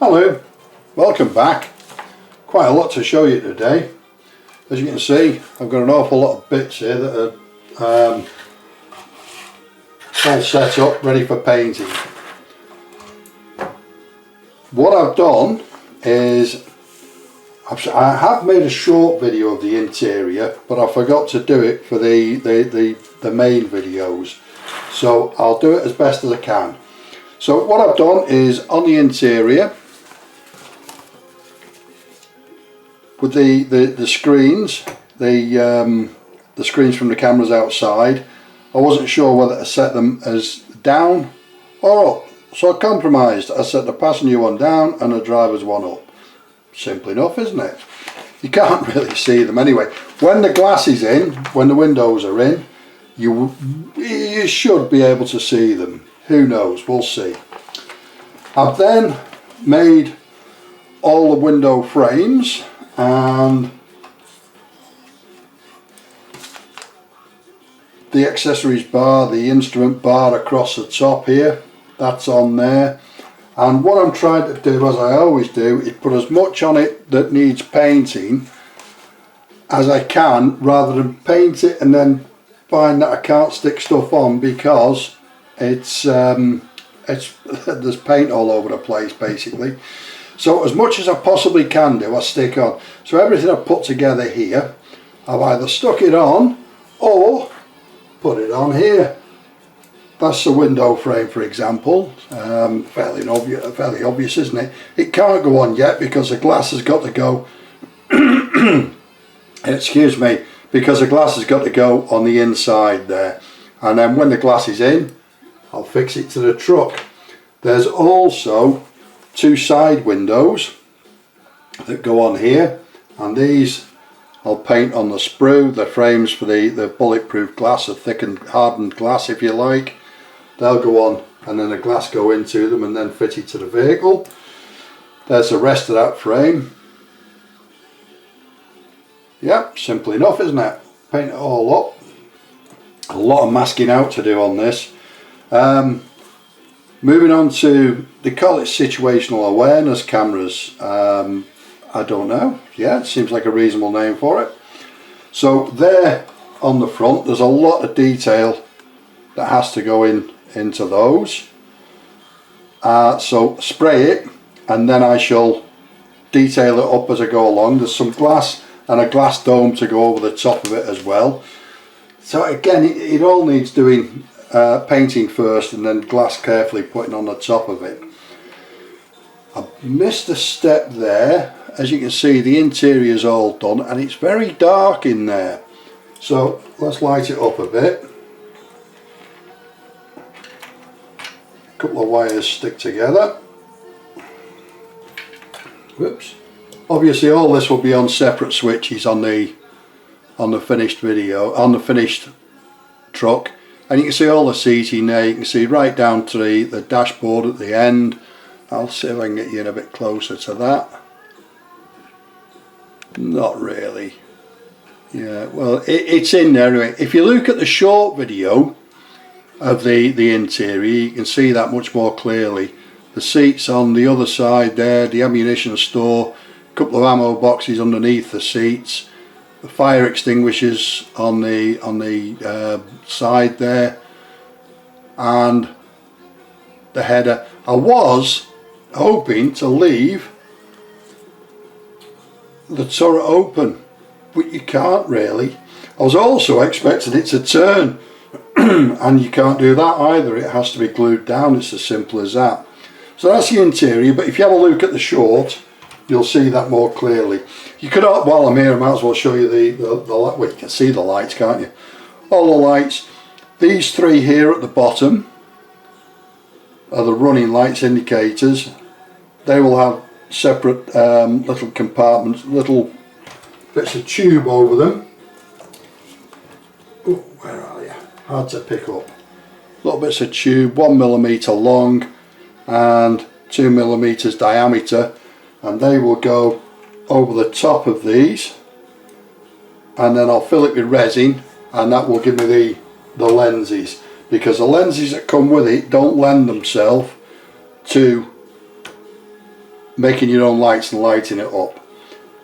Hello, welcome back. Quite a lot to show you today. As you can see, I've got an awful lot of bits here that are all set up, ready for painting. What I've done is, I have made a short video of the interior, but I forgot to do it for the main videos. So I'll do it as best as I can. So what I've done is, on the interior, with the screens, the screens from the cameras outside, I wasn't sure whether to set them as down or up. So I compromised. I set the passenger one down and the driver's one up. Simple enough, isn't it? You can't really see them anyway. When the glass is in, when the windows are in, you should be able to see them. Who knows? We'll see. I've then made all the window frames, and the accessories bar, the instrument bar across the top here, that's on there. And what I'm trying to do, as I always do, is put as much on it that needs painting as I can, rather than paint it and then find that I can't stick stuff on because it's there's paint all over the place basically. So as much as I possibly can do, I stick on. So everything I've put together here, I've either stuck it on or put it on here. That's the window frame, for example. Fairly obvious, isn't it? It can't go on yet because the glass has got to go excuse me, because the glass has got to go on the inside there. And then when the glass is in, I'll fix it to the truck. There's also two side windows that go on here, and these I'll paint on the sprue, the frames for the bulletproof glass, the thickened hardened glass if you like. They'll go on, and then the glass go into them and then fit it to the vehicle. There's the rest of that frame. Yep, simple enough, isn't it? Paint it all up. A lot of masking out to do on this. Moving on to, they call it situational awareness cameras. I don't know. Yeah, it seems like a reasonable name for it. So there on the front, there's a lot of detail that has to go into those. So spray it, and then I shall detail it up as I go along. There's some glass and a glass dome to go over the top of it as well. So again, it all needs doing. Painting first and then glass carefully putting on the top of it. I missed a step there. As you can see, the interior is all done and it's very dark in there. So let's light it up a bit. A couple of wires stick together. Whoops. Obviously all this will be on separate switches on the finished video, on the finished truck. And you can see all the seating there. You can see right down to the dashboard at the end. I'll see if I can get you in a bit closer to that. Not really. Yeah, well, it's in there anyway. If you look at the short video of the interior, you can see that much more clearly. The seats on the other side there, the ammunition store, a couple of ammo boxes underneath the seats. The fire extinguishers on the side there, and the header. I was hoping to leave the turret open, but you can't really. I was also expecting it to turn and you can't do that either. It has to be glued down. It's as simple as that. So that's the interior, but if you have a look at the short, you'll see that more clearly. You could, while I'm here, I might as well show you the light. Well, you can see the lights, can't you? All the lights. These three here at the bottom are the running lights indicators. They will have separate little compartments, little bits of tube over them. Oh, where are you? Hard to pick up. Little bits of tube, 1mm long and 2mm diameter, and they will go over the top of these, and then I'll fill it with resin, and that will give me the lenses, because the lenses that come with it don't lend themselves to making your own lights and lighting it up.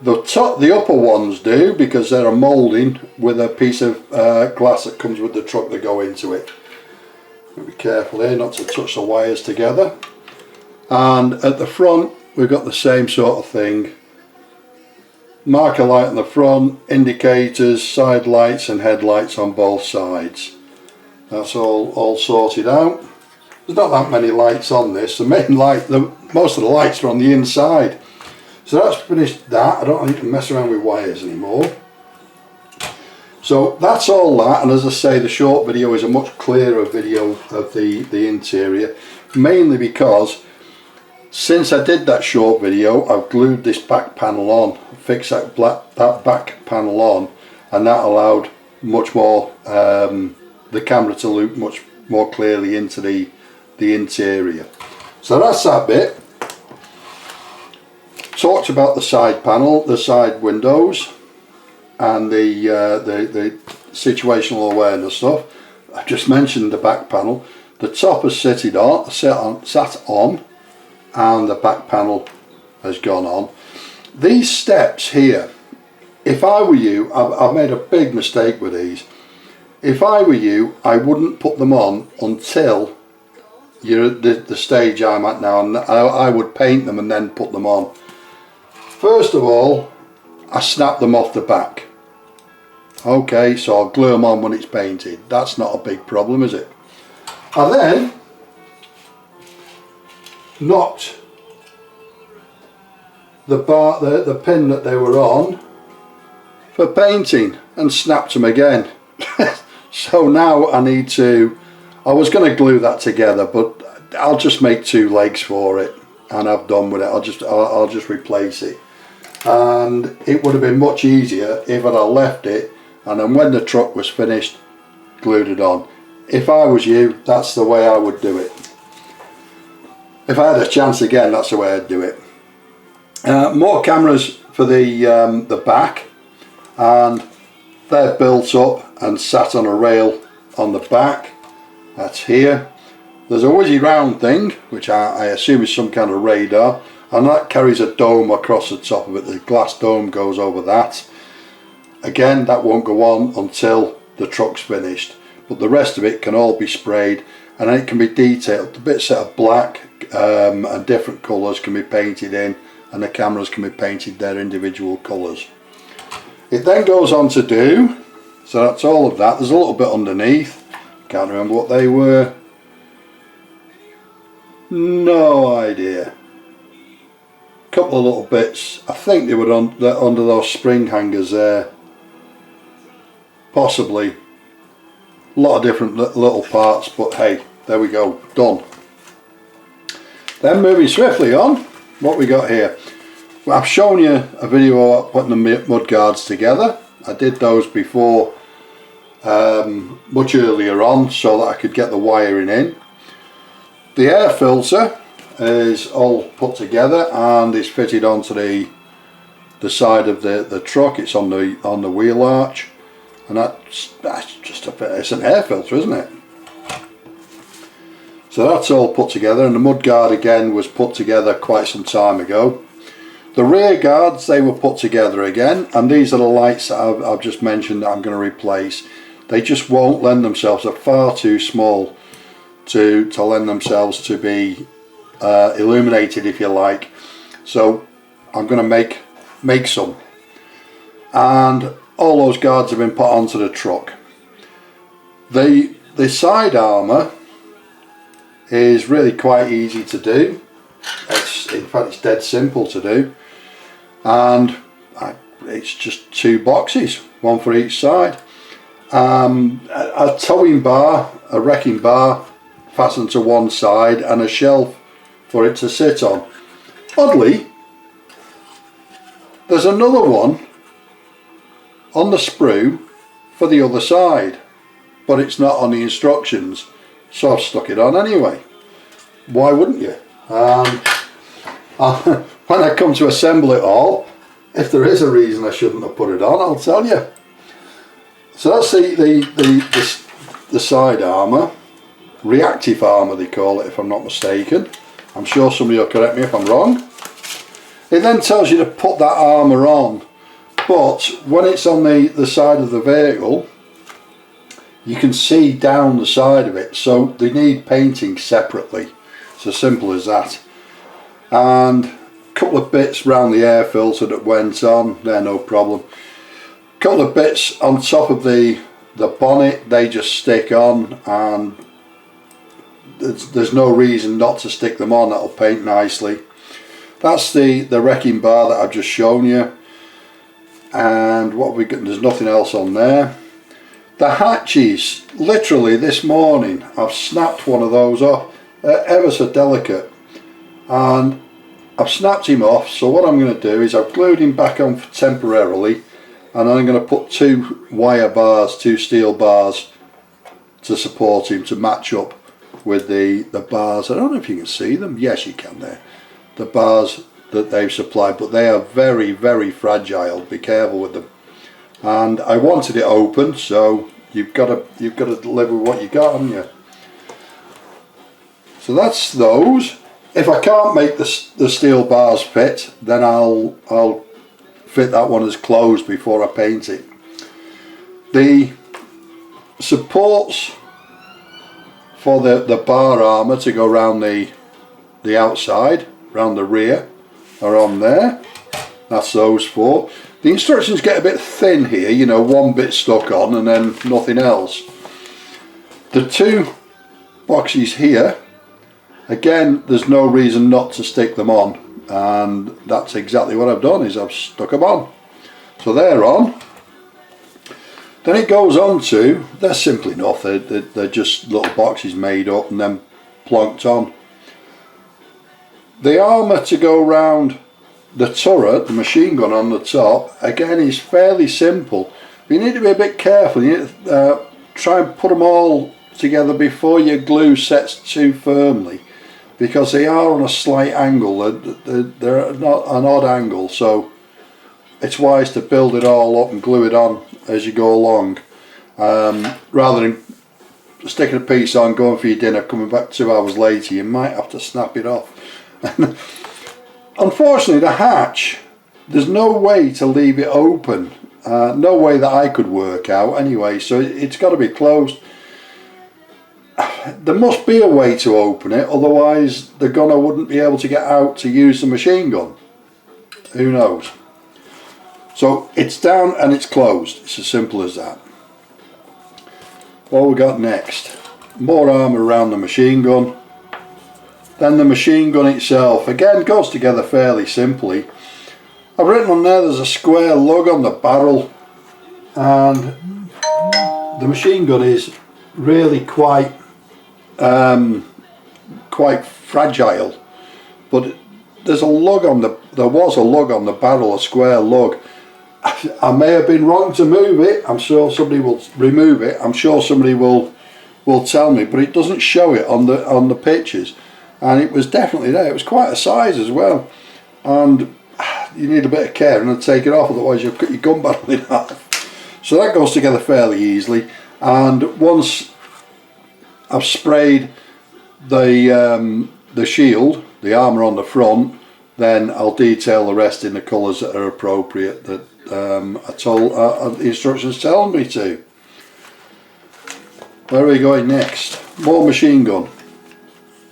The upper ones do, because they're a moulding with a piece of glass that comes with the truck that go into it. Be careful here not to touch the wires together. And at the front we've got the same sort of thing. Marker light on the front, indicators, side lights and headlights on both sides. That's all sorted out. There's not that many lights on this. The main light, most of the lights are on the inside. So that's finished that. I don't need to mess around with wires anymore. So that's all that, and as I say, the short video is a much clearer video of the interior, mainly because since I did that short video I've glued this back panel on, fixed that back panel on, and that allowed much more the camera to look much more clearly into the interior. So that's that bit. Talked about the side panel, the side windows, and the situational awareness stuff. I've just mentioned the back panel. The top has sat on, and the back panel has gone on. These steps here, if I were you, I've made a big mistake with these. If I were you, I wouldn't put them on until you're at the stage I'm at now, and I would paint them and then put them on. First of all, I snap them off the back. Okay, so I'll glue them on when it's painted. That's not a big problem, is it? I then knocked the pin that they were on for painting and snapped them again. So now I need to, I was going to glue that together, but I'll just make two legs for it and I've done with it. I'll just replace it. And it would have been much easier if I'd have left it and then when the truck was finished, glued it on. If I was you, that's the way I would do it. If I had a chance again, that's the way I'd do it. More cameras for the back, and they're built up and sat on a rail on the back. That's here. There's a whizzy round thing, which I assume is some kind of radar, and that carries a dome across the top of it. The glass dome goes over that. Again, that won't go on until the truck's finished, but the rest of it can all be sprayed, and then it can be detailed. The bits that are black and different colours can be painted in, and the cameras can be painted their individual colours. It then goes on to do, so that's all of that. There's a little bit underneath, can't remember what they were, no idea. Couple of little bits, I think they were under those spring hangers there, possibly. A lot of different little parts, but hey, there we go, done. Then moving swiftly on, what we got here. Well, I've shown you a video of putting the mud guards together. I did those before, much earlier on, so that I could get the wiring in. The air filter is all put together and is fitted onto the side of the truck. It's on the wheel arch, and that's just it's an air filter, isn't it? So that's all put together, and the mud guard again was put together quite some time ago. The rear guards, they were put together again, and these are the lights that I've just mentioned that I'm going to replace. They just won't lend themselves, they're far too small to lend themselves to be illuminated, if you like. So I'm going to make some, and all those guards have been put onto the truck. The side armour is really quite easy to do. In fact, it's dead simple to do, and it's just two boxes, one for each side. A towing bar, a wrecking bar fastened to one side, and a shelf for it to sit on. Oddly, there's another one on the sprue for the other side, but it's not on the instructions, so I've stuck it on anyway. Why wouldn't you? When I come to assemble it all, if there is a reason I shouldn't have put it on, I'll tell you. So that's the side armour, reactive armour they call it, if I'm not mistaken. I'm sure somebody will correct me if I'm wrong. It then tells you to put that armour on, but when it's on the side of the vehicle, you can see down the side of it, so they need painting separately. It's as simple as that. And a couple of bits around the air filter that went on, they're no problem. A couple of bits on top of the bonnet, they just stick on, and there's no reason not to stick them on. That'll paint nicely. That's the wrecking bar that I've just shown you. And what have we got? There's nothing else on there. The hatches, literally this morning I've snapped one of those off. They're ever so delicate, and I've snapped him off. So what I'm going to do is I've glued him back on temporarily, and I'm going to put two wire bars, two steel bars to support him, to match up with the bars. I don't know if you can see them. Yes, you can there. The bars that they've supplied, but they are very, very fragile. Be careful with them. And I wanted it open, so you've got to live with what you got, haven't you? So that's those. If I can't make the steel bars fit, then I'll fit that one as closed before I paint it. The supports for the bar armour to go around the outside, around the rear, are on there. That's those four. The instructions get a bit thin here, you know, one bit stuck on and then nothing else. The two boxes here, again, there's no reason not to stick them on, and that's exactly what I've done, is I've stuck them on. So they're on. Then it goes on to, they're simple enough, they're just little boxes made up and then plonked on. The armour to go round the turret, the machine gun on the top, again is fairly simple. But you need to be a bit careful. You need to try and put them all together before your glue sets too firmly, because they are on a slight angle. They're not an odd angle, so it's wise to build it all up and glue it on as you go along, rather than sticking a piece on, going for your dinner, coming back 2 hours later. You might have to snap it off. Unfortunately, the hatch, there's no way to leave it open, no way that I could work out anyway, so it's got to be closed. There must be a way to open it, otherwise the gunner wouldn't be able to get out to use the machine gun. Who knows? So it's down and it's closed. It's as simple as that. What have we got next? More armour around the machine gun. Then the machine gun itself, again, goes together fairly simply. I've written on there there's a square lug on the barrel, and the machine gun is really quite fragile, but there was a lug on the barrel, a square lug. I may have been wrong to move it. I'm sure somebody will remove it. I'm sure somebody will tell me, but it doesn't show it on the pictures. And it was definitely there. It was quite a size as well, and you need a bit of care and take it off, otherwise you'll cut your gun barrel in half. So that goes together fairly easily, and once I've sprayed the shield, the armour on the front, then I'll detail the rest in the colours that are appropriate that the instructions tell me to. Where are we going next? More machine gun.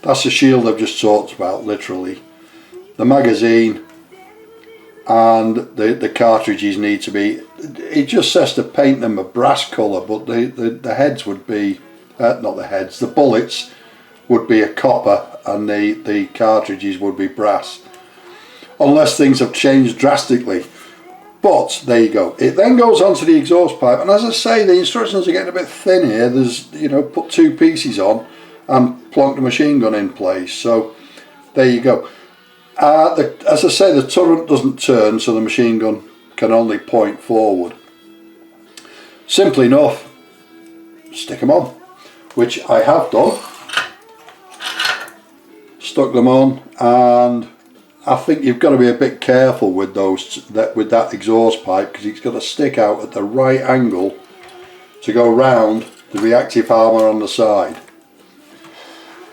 That's the shield I've just talked about, literally. The magazine and the cartridges need to be, it just says to paint them a brass colour, but the heads would be, not the heads, the bullets would be a copper, and the cartridges would be brass. Unless things have changed drastically. But there you go. It then goes on to the exhaust pipe, and as I say, the instructions are getting a bit thin here. There's, you know, put two pieces on and plonk the machine gun in place. So there you go. As I say, the turret doesn't turn, so the machine gun can only point forward. Simple enough, stick them on, which I have done. Stuck them on, and I think you've got to be a bit careful with with that exhaust pipe, because it's got to stick out at the right angle to go round the reactive armour on the side.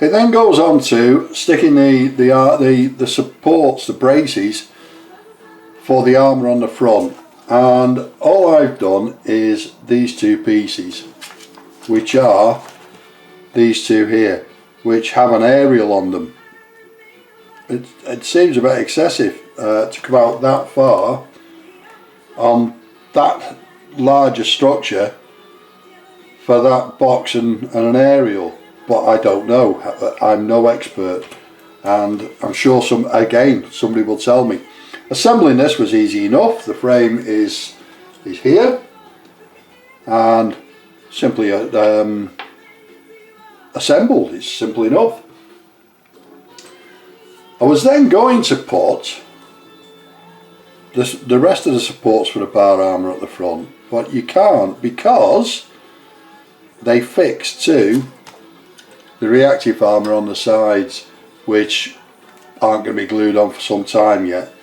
It then goes on to sticking the supports, the braces, for the armour on the front, and all I've done is these two pieces, which are these two here, which have an aerial on them. It seems a bit excessive to come out that far on that larger structure for that box and an aerial, but I don't know. I'm no expert, and I'm sure somebody will tell me. Assembling this was easy enough. The frame is here, and simply assembled. It's simple enough. I was then going to put the rest of the supports for the bar armour at the front, but you can't because they fix to the reactive armour on the sides, which aren't going to be glued on for some time yet.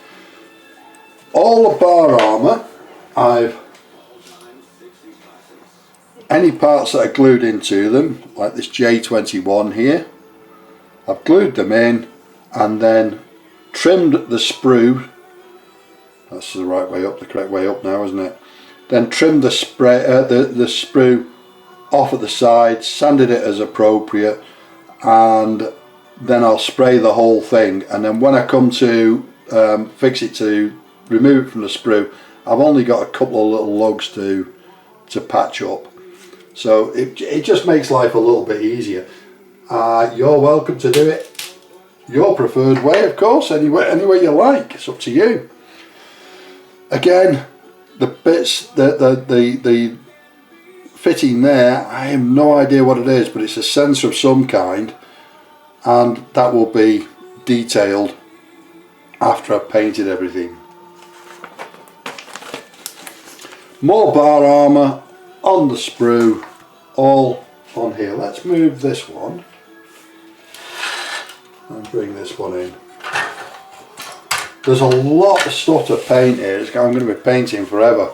All the bar armour, any parts that are glued into them, like this J21 here, I've glued them in and then trimmed the sprue. That's the right way up, the correct way up now, isn't it? Then trimmed the sprue off at the sides, sanded it as appropriate, and then I'll spray the whole thing. And then when I come to fix it, to remove it from the sprue, I've only got a couple of little lugs to patch up. So it just makes life a little bit easier. You're welcome to do it your preferred way, of course, any way you like. It's up to you. Again, the bits, the fitting there, I have no idea what it is, but it's a sensor of some kind, and that will be detailed after I've painted everything. More bar armour on the sprue, all on here. Let's move this one and bring this one in. There's a lot of stuff to paint here. I'm going to be painting forever.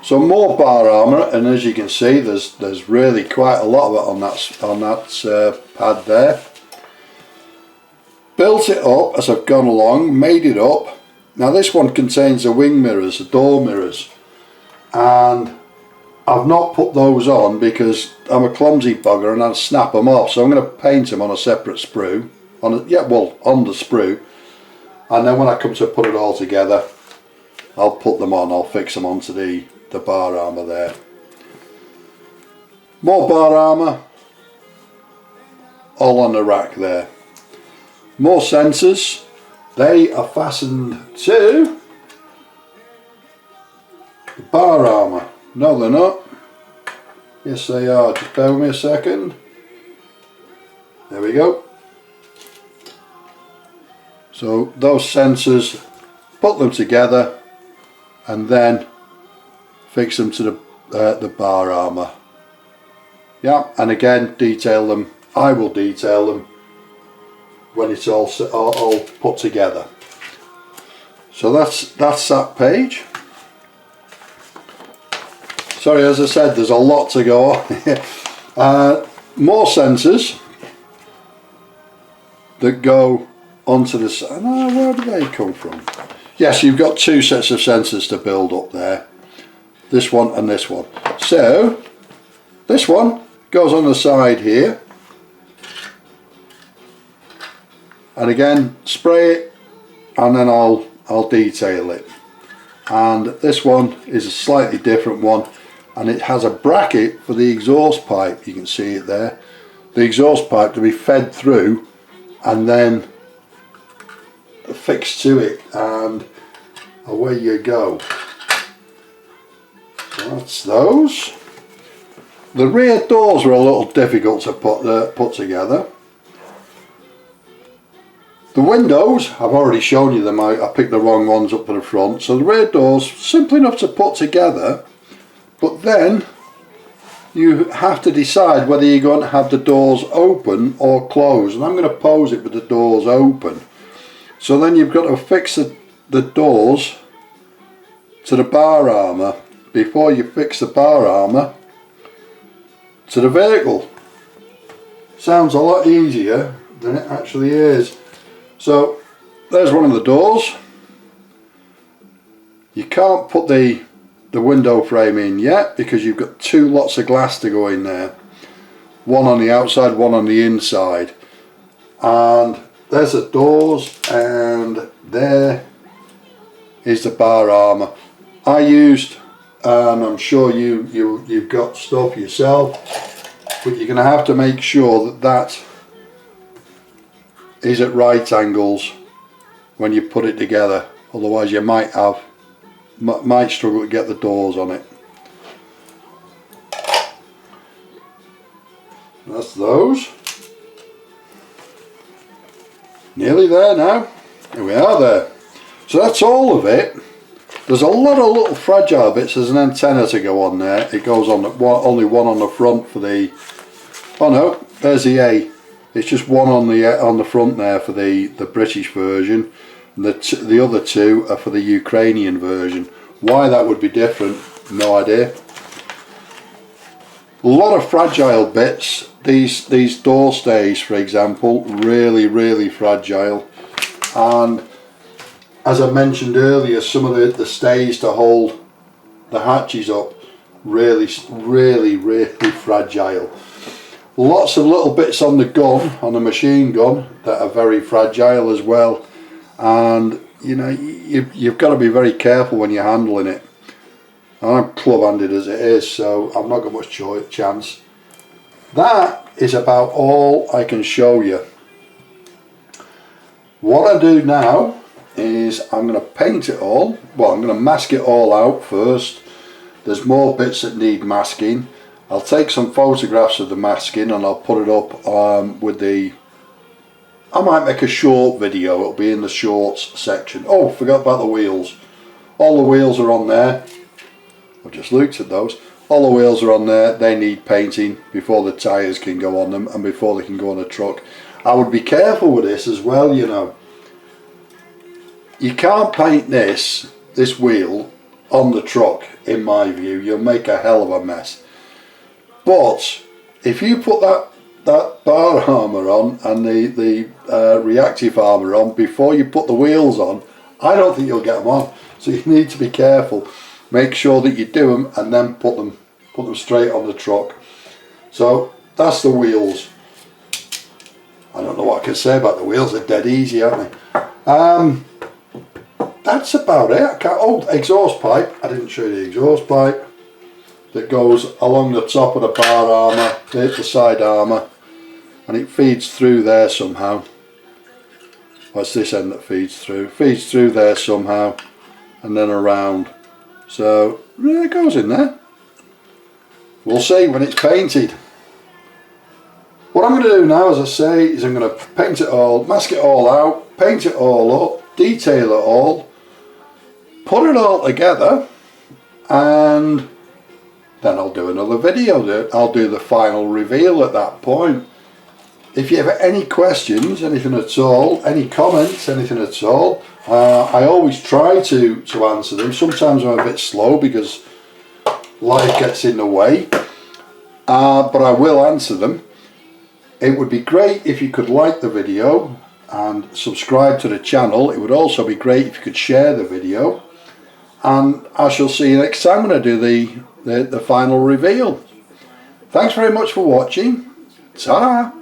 So more bar armour, and as you can see, there's really quite a lot of it on that pad there. Built it up as I've gone along, made it up. Now this one contains the wing mirrors, the door mirrors, and I've not put those on because I'm a clumsy bugger and I'll snap them off. So I'm going to paint them on a separate sprue, on the sprue, and then when I come to put it all together, I'll put them on. I'll fix them onto the bar armour there. More bar armour, all on the rack there. More sensors. They are fastened to the bar armour. No, they're not. Yes, they are. Just bear with me a second. There we go. So those sensors, put them together and then fix them to the bar armour. Yeah, and again detail them. I will detail them when it's all put together. So that's that page. Sorry, as I said, there's a lot to go on. More sensors that go onto the side. Where do they come from? Yes, you've got two sets of sensors to build up there. This one and this one. So this one goes on the side here, and again spray it, and then I'll detail it. And this one is a slightly different one, and it has a bracket for the exhaust pipe. You can see it there. The exhaust pipe to be fed through and then fixed to it, and away you go. So that's those. The rear doors were a little difficult to put together. The windows, I've already shown you them. I picked the wrong ones up for the front. So the rear doors, simple enough to put together, but then you have to decide whether you're going to have the doors open or closed, and I'm going to pose it with the doors open. So then you've got to fix the doors to the bar armour before you fix the bar armour to the vehicle. Sounds a lot easier than it actually is. So there's one of the doors. You can't put the window frame in yet because you've got two lots of glass to go in there. One on the outside, one on the inside. And there's the doors, and there is the bar armour. I used, and I'm sure you've got stuff yourself, but you're going to have to make sure that is at right angles when you put it together. Otherwise you might struggle to get the doors on it. That's those. Nearly there now. Here we are there. So that's all of it. There's a lot of little fragile bits. There's an antenna to go on there. It goes on only one on the front for the. Oh no, there's the A. It's just one on the front there for the British version, and the other two are for the Ukrainian version. Why that would be different, no idea. A lot of fragile bits. These door stays, for example, really fragile, and as I mentioned earlier, some of the stays to hold the hatches up, really fragile. Lots of little bits on the gun, on the machine gun, that are very fragile as well, and you know, you've got to be very careful when you're handling it. I'm club-handed as it is, so I've not got much chance. That is about all I can show you. What I do now is I'm going to paint it all. Well, I'm going to mask it all out first. There's more bits that need masking. I'll take some photographs of the masking and I'll put it up with the... I might make a short video. It'll be in the shorts section. Oh, forgot about the wheels. All the wheels are on there. I've just looked at those. All the wheels are on there. They need painting before the tyres can go on them and before they can go on a truck. I would be careful with this as well, you know. You can't paint this wheel on the truck, in my view. You'll make a hell of a mess. But if you put that bar armour on and the reactive armour on before you put the wheels on, I don't think you'll get them on. So you need to be careful. Make sure that you do them and then put them straight on the truck. So that's the wheels. I don't know what I can say about the wheels. They're dead easy, aren't they? That's about it. Oh, exhaust pipe. I didn't show you the exhaust pipe that goes along the top of the bar armour, the side armour, and it feeds through there somehow. What's this end that feeds through? Feeds through there somehow and then around. So yeah, it goes in there. We'll see when it's painted. What I'm going to do now, as I say, is I'm going to paint it all, mask it all out, paint it all up, detail it all, put it all together, and then I'll do another video. I'll do the final reveal at that point. If you have any questions, anything at all, any comments, anything at all, I always try to answer them. Sometimes I'm a bit slow because life gets in the way, but I will answer them. It would be great if you could like the video and subscribe to the channel. It would also be great if you could share the video, and I shall see you next time when I do the final reveal. Thanks very much for watching. Ta-ra!